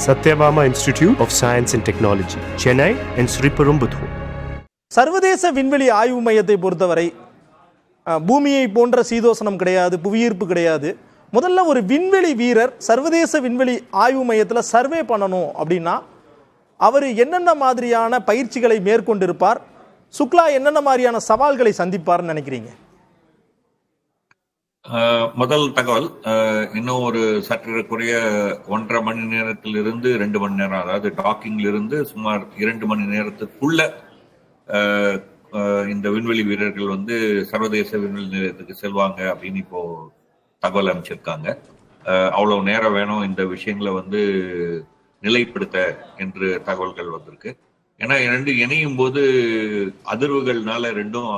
Satyabama Institute of Science and Technology, Chennai and Sriperumbudur. சர்வதேச விண்வெளி ஆய்வு மையத்தை பொறுத்தவரை பூமியை போன்ற சீதோசனம் கிடையாது, புவியீர்ப்பு கிடையாது. முதல்ல ஒரு விண்வெளி வீரர் சர்வதேச விண்வெளி ஆய்வு மையத்தில் சர்வே பண்ணணும் அப்படின்னா அவர் என்னென்ன மாதிரியான பயிற்சிகளை மேற்கொண்டிருப்பார், சுக்லா என்னென்ன மாதிரியான சவால்களை சந்திப்பார்னு நினைக்கிறீங்க? முதல் தகவல், இன்னும் ஒரு சற்றேறக்குறைய 1.5 மணி நேரத்திலிருந்து 2 மணி நேரம், அதாவது டாக்கிங்ல இருந்து சுமார் 2 மணி நேரத்துக்குள்ள இந்த விண்வெளி வீரர்கள் சர்வதேச விண்வெளி நிலையத்துக்கு செல்வாங்க அப்படின்னு இப்போ தகவல் அமைச்சிருக்காங்க. அவ்வளவு நேரம் வேணும் இந்த விஷயங்களை நிலைப்படுத்த என்று தகவல்கள் வந்திருக்கு. ஏன்னா ரெண்டு இணையும் போது அதிர்வுகள்னால ரெண்டும்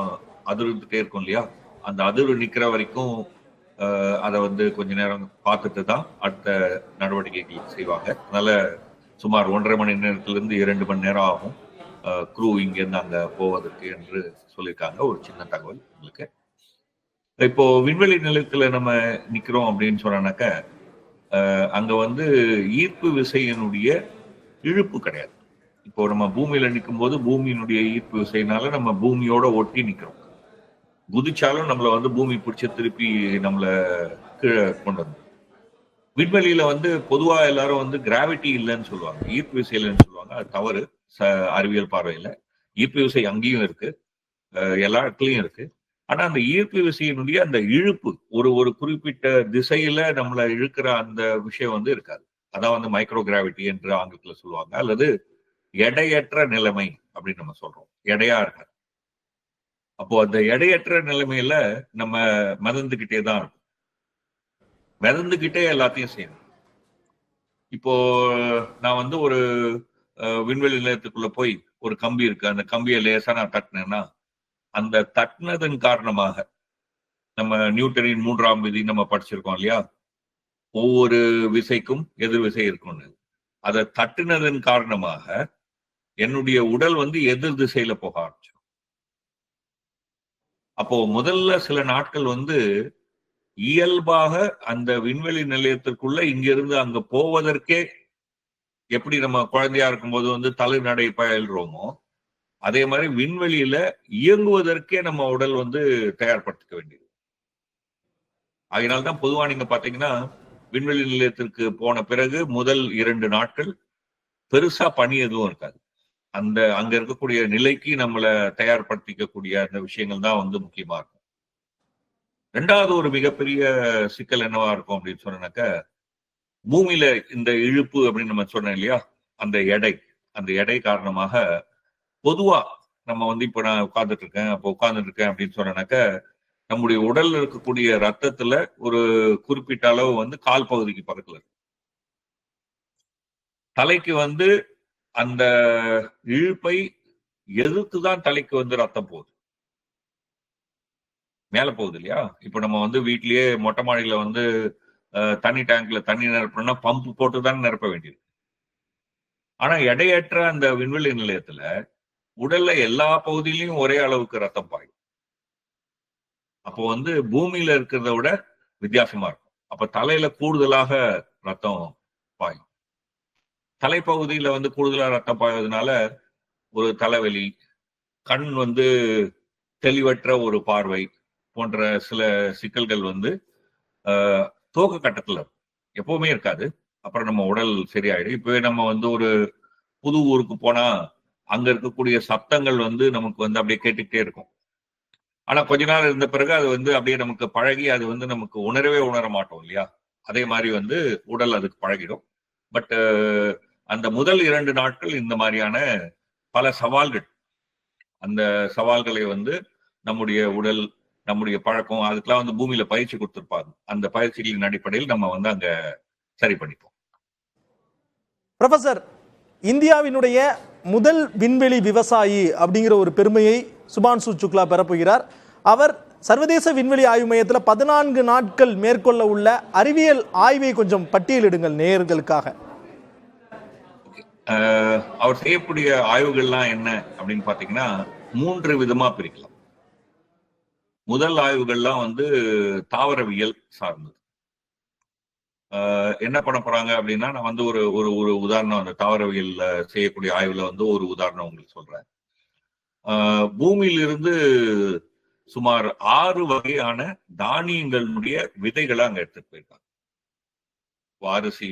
அதிர்ந்துட்டே இருக்கும் இல்லையா, அந்த அதிர்வு நிக்கிற வரைக்கும் அதை கொஞ்ச நேரம் பார்த்துட்டு தான் அடுத்த நடவடிக்கைகள் செய்வாங்க. அதனால சுமார் 1.5 மணி நேரத்திலிருந்து 2 மணி நேரம் ஆகும் குரூ இங்கிருந்து அங்க போவதற்கு என்று சொல்லியிருக்காங்க. ஒரு சின்ன தகவல் உங்களுக்கு. இப்போ விண்வெளி நிலையத்துல நம்ம நிக்கிறோம் அப்படின்னு சொன்னாக்க அங்க ஈர்ப்பு விசையினுடைய இழுப்பு கிடையாது. இப்போ நம்ம பூமியில நிற்கும் போது பூமியினுடைய ஈர்ப்பு விசையினால நம்ம பூமியோட ஒட்டி நிக்கிறோம். குதிச்சாலும் நம்மள பூமி பிடிச்சி திருப்பி நம்மள கீழே கொண்டு வந்து. விண்வெளியில பொதுவா எல்லாரும் கிராவிட்டி இல்லைன்னு சொல்லுவாங்க, ஈர்ப்பு விசை இல்லைன்னு சொல்லுவாங்க. அது தவறு. அறிவியல் பார்வையில ஈர்ப்பு விசை அங்கேயும் இருக்கு, எல்லா இடத்துலயும் இருக்கு. ஆனா அந்த ஈர்ப்பு விசையினுடைய அந்த இழுப்பு ஒரு குறிப்பிட்ட திசையில நம்மள இழுக்கிற அந்த விஷயம் இருக்காது. அதான் மைக்ரோ கிராவிட்டி என்று ஆங்கிலத்துல சொல்லுவாங்க, அல்லது எடையற்ற நிலைமை அப்படின்னு நம்ம சொல்றோம். எடையா இருக்காது. அப்போ அந்த எடையற்ற நிலைமையில நம்ம மிதந்துகிட்டே தான் இருக்கும், மிதந்துகிட்டே எல்லாத்தையும் செய்யணும். இப்போ நான் ஒரு விண்வெளி நிலையத்துக்குள்ள போய் ஒரு கம்பி இருக்கு, அந்த கம்பியை லேசா நான் தட்டினேன்னா அந்த தட்டினதன் காரணமாக நம்ம நியூட்டனின் 3ஆம் விதி நம்ம படிச்சிருக்கோம் இல்லையா, ஒவ்வொரு விசைக்கும் எதிர் விசை இருக்கும்னு. அதை தட்டினதன் காரணமாக என்னுடைய உடல் எதிர் திசையில போக ஆரம்பிச்சு. அப்போ முதல்ல சில நாட்கள் இயல்பாக அந்த விண்வெளி நிலையத்திற்குள்ள இங்கிருந்து அங்க போவதற்கே எப்படி நம்ம குழந்தையா இருக்கும்போது தலைநடை பயில்றோமோ அதே மாதிரி விண்வெளியில இயங்குவதற்கே நம்ம உடல் தயார்படுத்திக்க வேண்டியது. அதனால்தான் பொதுவா நீங்க பாத்தீங்கன்னா விண்வெளி நிலையத்திற்கு போன பிறகு முதல் 2 நாட்கள் பெருசா பணி எதுவும் இருக்காது. அங்க இருக்கக்கூடிய நிலைக்கு நம்மளை தயார்படுத்திக்கக்கூடிய அந்த விஷயங்கள் தான் முக்கியமா இருக்கும். 2வது ஒரு மிகப்பெரிய சிக்கல் என்னவா இருக்கும் அப்படின்னு சொன்னாக்க, பூமியில இந்த இழுப்பு அப்படின்னு நம்ம சொன்னோம் இல்லையா, அந்த எடை காரணமாக பொதுவா நம்ம இப்ப நான் உட்கார்ந்துட்டு இருக்கேன் அப்படின்னு சொன்னாக்க நம்முடைய உடல்ல இருக்கக்கூடிய ரத்தத்துல ஒரு குறிப்பிட்ட அளவு கால் பகுதிக்கு பக்கத்துல இருக்கு. தலைக்கு அந்த இழுப்பை எதிர்த்துதான் தலைக்கு ரத்தம் போகுது, மேல போகுது இல்லையா. இப்ப நம்ம வீட்லயே மொட்டை மாடியில தண்ணி டேங்க்ல தண்ணி நிரப்பணும்னா பம்பு போட்டுதான் நிரப்ப வேண்டியது. ஆனா எடையற்ற அந்த விண்வெளி நிலையத்துல உடல்ல எல்லா பகுதியிலையும் ஒரே அளவுக்கு ரத்தம் பாயும். அப்போ பூமியில இருக்கிறத விட வித்தியாசமா இருக்கும். அப்ப தலையில கூடுதலாக ரத்தம் பாயும். தலைப்பகுதியில கூடுதலா ரத்தம் பாய்வதனால ஒரு தலைவலி, கண் தெளிவற்ற ஒரு பார்வை போன்ற சில சிக்கல்கள் துவக்க கட்டத்துல எப்பவுமே இருக்காது. அப்புறம் நம்ம உடல் சரியாயிடும். இப்பவே நம்ம ஒரு புது ஊருக்கு போனா அங்க இருக்கக்கூடிய சப்தங்கள் நமக்கு அப்படியே கேட்டுக்கிட்டே இருக்கும். ஆனா கொஞ்ச நாள் இருந்த பிறகு அது அப்படியே நமக்கு பழகி அது நமக்கு உணர மாட்டோம் இல்லையா. அதே மாதிரி உடல் அதுக்கு பழகிடும். பட் அந்த முதல் 2 நாட்கள் இந்த மாதிரியான பல சவால்கள், அந்த சவால்களை நம்முடைய உடல், நம்முடைய பழக்கம், அதுக்கெல்லாம் பூமியில பயிற்சி கொடுத்திருப்பாங்க. அந்த பயிற்சிகளின் அடிப்படையில் நம்ம அங்க சரி பண்ணிப்போம். ப்ரொஃபசர், இந்தியாவினுடைய முதல் விண்வெளி விவசாயி அப்படிங்கிற ஒரு பெருமையை சுபான்சு சுக்லா பெறப்போகிறார். அவர் சர்வதேச விண்வெளி ஆய்வு மையத்தில் 14 நாட்கள் மேற்கொள்ள உள்ள அறிவியல் ஆய்வை கொஞ்சம் பட்டியலிடுங்கள் நேயர்களுக்காக. அவர் செய்யக்கூடிய ஆய்வுகள்லாம் என்ன அப்படின்னு பாத்தீங்கன்னா 3 விதமா பிரிக்கலாம். முதல் ஆய்வுகள்லாம் தாவரவியல் சார்ந்தது. என்ன பண்ண போறாங்க அப்படின்னா, நான் வந்து ஒரு ஒரு ஒரு உதாரணம் அந்த தாவரவியல் செய்யக்கூடிய ஆய்வுல வந்து ஒரு உதாரணம் உங்களுக்கு சொல்றேன். பூமியிலிருந்து சுமார் 6 வகையான தானியங்களுடைய விதைகளை அங்க எடுத்துட்டு போயிருக்காங்க. அரிசி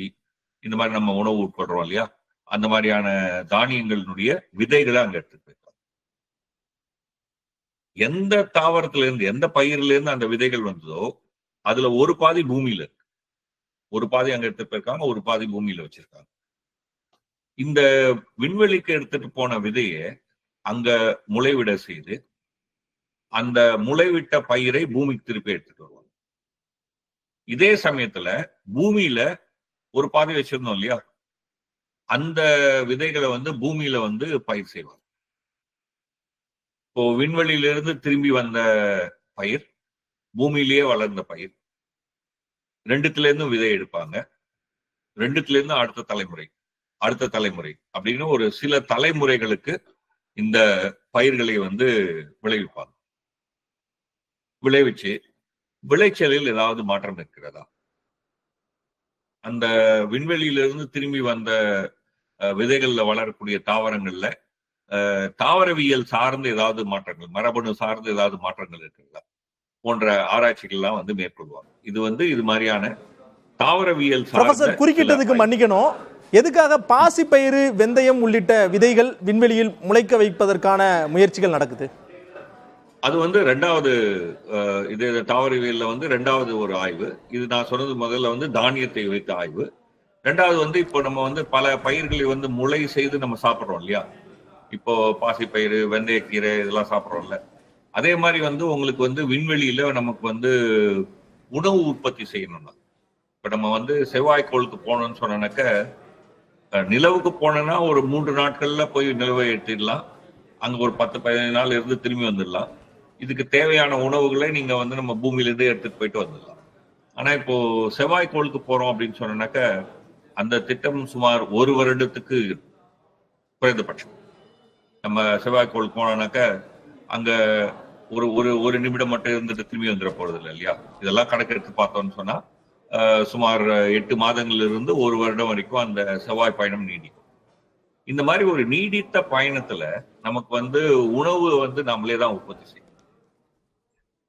இந்த மாதிரி நம்ம உணவு உட்படுறோம் இல்லையா, அந்த மாதிரியான தானியங்களுடைய விதைகளை அங்க எடுத்துட்டு போயிருக்காங்க. எந்த தாவரத்துல இருந்து எந்த பயிரில இருந்து அந்த விதைகள் வந்ததோ அதுல ஒரு பாதி பூமியில இருக்கு, ஒரு பாதி அங்க எடுத்துட்டு போயிருக்காங்க, ஒரு பாதி பூமியில வச்சிருக்காங்க. இந்த விண்வெளிக்கு எடுத்துட்டு போன விதையை அங்க முளைவிட செய்து அந்த முளைவிட்ட பயிரை பூமிக்கு திருப்பி எடுத்துட்டு வருவாங்க. இதே சமயத்துல பூமியில ஒரு பாதி வச்சிருந்தோம் இல்லையா, அந்த விதைகளை வந்து பூமியில வந்து பயிர் செய்வாங்க. இப்போ விண்வெளியிலிருந்து திரும்பி வந்த பயிர், பூமியிலேயே வளர்ந்த பயிர், ரெண்டுத்துல இருந்தும் விதை எடுப்பாங்க. ரெண்டுத்துல இருந்தும் அடுத்த தலைமுறை அப்படின்னு ஒரு சில தலைமுறைகளுக்கு இந்த பயிர்களை வந்து விளைவிப்பாங்க. விளைவிச்சு விளைச்சலில் ஏதாவது மாற்றம் இருக்கிறதா, அந்த விண்வெளியிலிருந்து திரும்பி வந்த விதைகள்ல வளரக்கூடிய தாவரங்கள்ல தாவரவியல் சார்ந்து ஏதாவது மாற்றங்கள், மரபணு சார்ந்து ஏதாவது மாற்றங்கள் இருக்கிறதா போன்ற ஆராய்ச்சிகள்லாம் வந்து மேற்கொள்வாங்க. இது வந்து இது மாதிரியான தாவரவியல் ப்ரொஃபசர் குறுக்கிட்டதுக்கு மன்னிக்கணும். எதுக்காக பாசி பயிறு, வெந்தயம் உள்ளிட்ட விதைகள் விண்வெளியில் முளைக்க வைப்பதற்கான முயற்சிகள் நடக்குது? அது வந்து ரெண்டாவது, இது தாவரவியல்ல வந்து ரெண்டாவது ஒரு ஆய்வு. இது நான் சொன்னது முதல்ல வந்து தானியத்தை வைத்த ஆய்வு. ரெண்டாவது வந்து இப்போ நம்ம வந்து பல பயிர்களை வந்து முளை செய்து நம்ம சாப்பிட்றோம் இல்லையா, இப்போ பாசிப்பயிறு, வெந்தயக்கீரை இதெல்லாம் சாப்பிட்றோம்ல, அதே மாதிரி வந்து உங்களுக்கு வந்து விண்வெளியில நமக்கு வந்து உணவு உற்பத்தி செய்யணும்னா, இப்ப நம்ம வந்து செவ்வாய்க்கோளுக்கு போனோம்னு சொன்னாக்க, நிலவுக்கு போனோம்னா ஒரு 3 நாட்கள்ல போய் நிலவை எடுத்துடலாம், அங்க ஒரு 10-15 நாள் இருந்து திரும்பி வந்துடலாம். இதுக்கு தேவையான உணவுகளை நீங்க வந்து நம்ம பூமியிலிருந்து எடுத்துட்டு போயிட்டு வந்துடலாம். ஆனா இப்போ செவ்வாய்க்கோளுக்கு போறோம் அப்படின்னு சொன்னாக்க அந்த திட்டம் சுமார் 1 வருடத்துக்கு குறைந்தபட்சம். நம்ம செவ்வாய்க்கோளுக்கு போனோம்னாக்க அங்க ஒரு ஒரு ஒரு நிமிடம் மட்டும் இருந்துட்டு திரும்பி வந்துட போறது இல்லை இல்லையா. இதெல்லாம் கணக்கெடுத்து பார்த்தோம்னு சொன்னா சுமார் 8 மாதங்களிலிருந்து 1 வருடம் வரைக்கும் அந்த செவ்வாய் பயணம் நீடிக்கும். இந்த மாதிரி ஒரு நீடித்த பயணத்துல நமக்கு வந்து உணவு வந்து நம்மளே தான் உற்பத்தி செய்யணும்.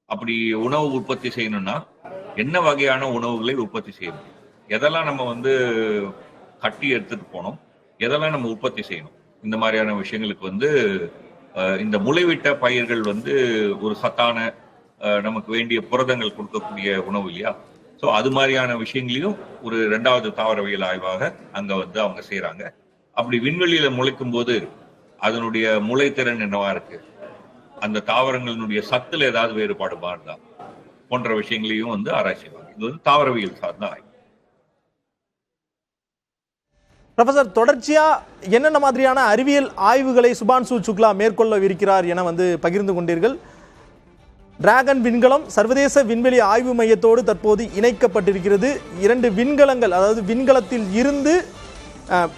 அப்படி உணவு உற்பத்தி செய்யணும்னா என்ன வகையான உணவுகளை உற்பத்தி செய்யணும், எதெல்லாம் நம்ம வந்து கட்டி எடுத்துட்டு போனோம், எதெல்லாம் நம்ம உற்பத்தி செய்யணும், இந்த மாதிரியான விஷயங்களுக்கு வந்து இந்த முளைவிட்ட பயிர்கள் வந்து ஒரு சத்தான நமக்கு வேண்டிய புரதங்கள் கொடுக்கக்கூடிய உணவு இல்லையா. ஸோ அது மாதிரியான விஷயங்களையும் ஒரு 2வது தாவரவியல் ஆய்வாக அங்க வந்து அவங்க செய்யறாங்க. அப்படி விண்வெளியில முளைக்கும் போது அதனுடைய முளைத்திறன் என்னவா இருக்கு, அந்த தாவரங்களினுடைய சத்துல ஏதாவது வேறுபாடு மாறுதா போன்ற விஷயங்களையும் வந்து ஆராய்ச்சி செய்வாங்க. இது வந்து தாவரவியல் சார்ந்த ஆய்வு. ப்ரொஃபசர், தொடர்ச்சியா என்னென்ன மாதிரியான அறிவியல் ஆய்வுகளை சுபான்சு சுக்லா மேற்கொள்ளவிருக்கிறார் என வந்து பகிர்ந்து கொண்டீர்கள். டிராகன் விண்கலம் சர்வதேச விண்வெளி ஆய்வு மையத்தோடு தற்போது இணைக்கப்பட்டிருக்கிறது. 2 விண்கலங்கள், அதாவது விண்கலத்தில் இருந்து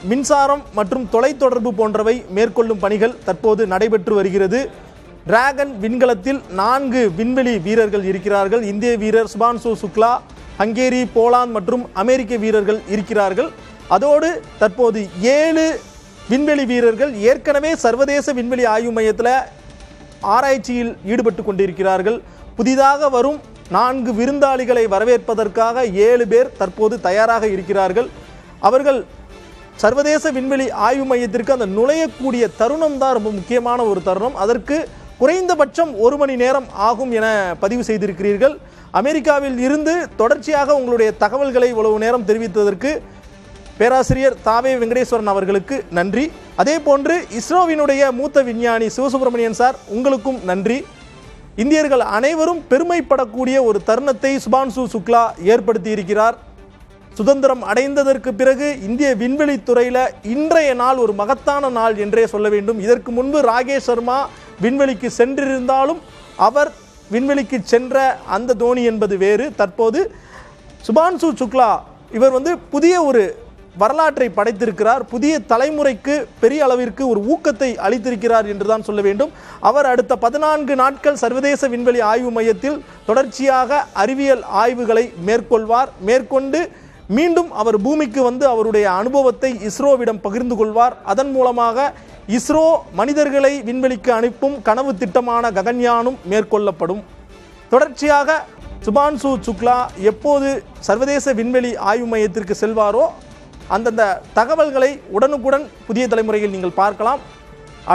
மின்சாரம் மற்றும் தொலைத்தொடர்பு போன்றவை மேற்கொள்ளும் பணிகள் தற்போது நடைபெற்று வருகிறது. டிராகன் விண்கலத்தில் 4 விண்வெளி வீரர்கள் இருக்கிறார்கள். இந்திய வீரர் சுபான்சு சுக்லா, ஹங்கேரி, போலாந்து மற்றும் அமெரிக்க வீரர்கள் இருக்கிறார்கள். அதோடு தற்போது 7 விண்வெளி வீரர்கள் ஏற்கனவே சர்வதேச விண்வெளி ஆய்வு மையத்தில் ஆராய்ச்சியில் ஈடுபட்டு கொண்டிருக்கிறார்கள். புதிதாக வரும் 4 விருந்தாளிகளை வரவேற்பதற்காக 7 பேர் தற்போது தயாராக இருக்கிறார்கள். அவர்கள் சர்வதேச விண்வெளி ஆய்வு மையத்திற்கு அந்த நுழையக்கூடிய தருணம் தான் ரொம்ப முக்கியமான ஒரு தருணம். அதற்கு குறைந்தபட்சம் 1 மணி நேரம் ஆகும் என பதிவு செய்திருக்கிறீர்கள். அமெரிக்காவில் இருந்து தொடர்ச்சியாக உங்களுடைய தகவல்களை இவ்வளவு நேரம் தெரிவித்ததற்கு பேராசிரியர் தாவே வெங்கடேஸ்வரன் அவர்களுக்கு நன்றி. அதே போன்று இஸ்ரோவினுடைய மூத்த விஞ்ஞானி சிவசுப்பிரமணியன் சார், உங்களுக்கும் நன்றி. இந்தியர்கள் அனைவரும் பெருமைப்படக்கூடிய ஒரு தருணத்தை சுபான்சு சுக்லா ஏற்படுத்தி இருக்கிறார். சுதந்திரம் அடைந்ததற்கு பிறகு இந்திய விண்வெளி துறையில் இன்றைய நாள் ஒரு மகத்தான நாள் என்றே சொல்ல வேண்டும். இதற்கு முன்பு ராகேஷ் சர்மா விண்வெளிக்கு சென்றிருந்தாலும் அவர் விண்வெளிக்கு சென்ற அந்த தோனி என்பது வேறு. தற்போது சுபான்சு சுக்லா இவர் வந்து புதிய ஒரு வரலாற்றை படைத்திருக்கிறார். புதிய தலைமுறைக்கு பெரிய அளவிற்கு ஒரு ஊக்கத்தை அளித்திருக்கிறார் என்றுதான் சொல்ல வேண்டும். அவர் அடுத்த 14 நாட்கள் சர்வதேச விண்வெளி ஆய்வு மையத்தில் தொடர்ச்சியாக அறிவியல் ஆய்வுகளை மேற்கொள்வார். மேற்கொண்டு மீண்டும் அவர் பூமிக்கு வந்து அவருடைய அனுபவத்தை இஸ்ரோவிடம் பகிர்ந்து கொள்வார். அதன் மூலமாக இஸ்ரோ மனிதர்களை விண்வெளிக்கு அனுப்பும் கனவு திட்டமான ககன்யானும் மேற்கொள்ளப்படும். தொடர்ச்சியாக சுபான்சு சுக்லா எப்போது சர்வதேச விண்வெளி ஆய்வு மையத்திற்கு செல்வாரோ அந்தந்த தகவல்களை உடனுக்குடன் புதிய தலைமுறையில் நீங்கள் பார்க்கலாம்.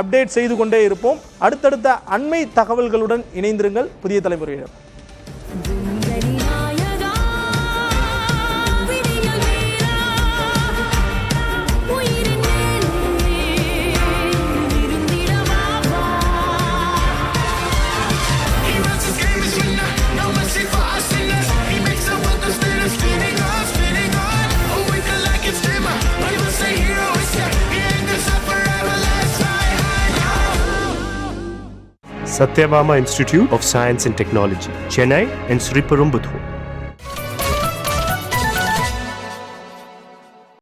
அப்டேட் செய்து கொண்டே இருப்போம். அடுத்தடுத்த அண்மை தகவல்களுடன் இணைந்திருங்கள் புதிய தலைமுறையிடம். Satyabama Institute of Science and Technology, Chennai and Sriperumbudur.